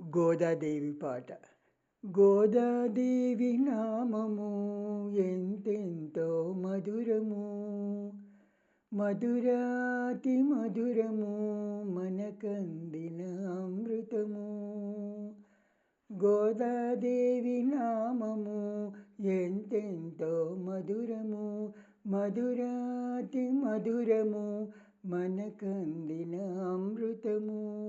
గోదాదేవి పాట. గోదాదేవి నామము ఎంతెంతో మధురము, మధురాతి మధురము, మనకందిన అమృతము. గోదాదేవి నామము ఎంతెంతో మధురము, మధురాతి మధురము, మనకందిన అమృతము.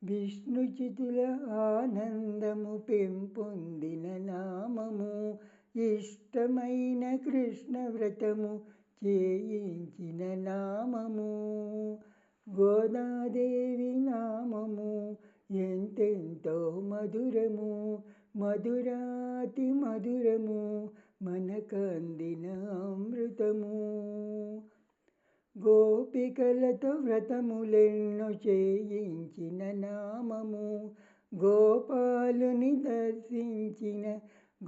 విష్ణుచితుల ఆనందము పెంపొందిన నామము, ఇష్టమైన కృష్ణ వ్రతము చేయించిన నామము. గోదాదేవి నామము ఎంతెంతో మధురము, మధురాతి మధురము, మనకందిన అమృతము. గోపికలతో వ్రతములెన్నో చేయించిన నామము, గోపాలుని దర్శించిన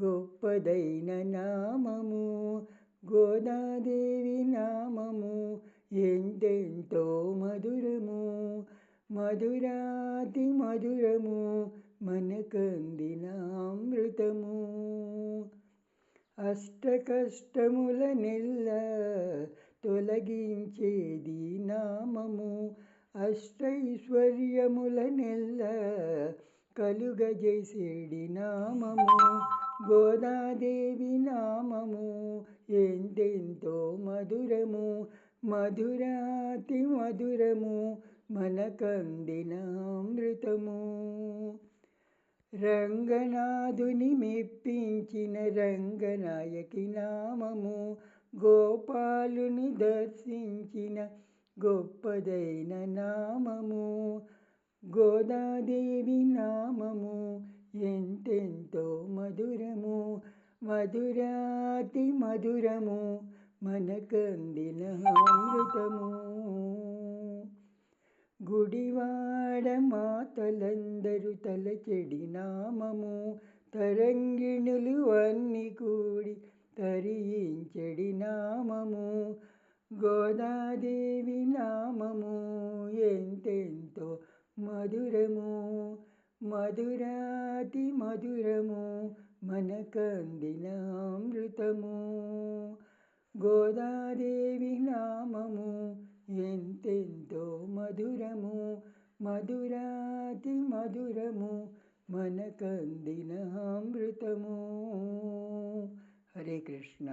గొప్పదైన నామము. గోదాదేవి నామము ఎంతెంతో మధురము, మధురాతి మధురము, మనకందిన అమృతము. అష్ట కష్టముల నెల్ల తొలగించేది నామము, అష్టైశ్వర్యముల నెల్ల కలుగజేసేడి నామము. గోదాదేవి నామము ఎంతెంతో మధురము, మధురాతి మధురము, మనకందిన అమృతము. రంగనాథుని మెప్పించిన రంగనాయకి నామము, గోపాలుని దర్శించిన గొప్పదైన నామము. గోదాదేవి నామము ఎంతెంతో మధురము, మధురాతి మధురము, మనకందిన అమృతము. గుడివాడ మాతలందరూ తలచెడి నామము, తరంగిణులు అన్ని కూడి తరించెడి నామము. గోదాదేవి నామము ఎంతెంతో మధురము, మధురాతి మధురము, మనకందిన అమృతము. గోదాదేవి నామము ఎంతెంతో మధురము, మధురాతి మధురము, మనకందిన అమృతము. హరే కృష్ణ.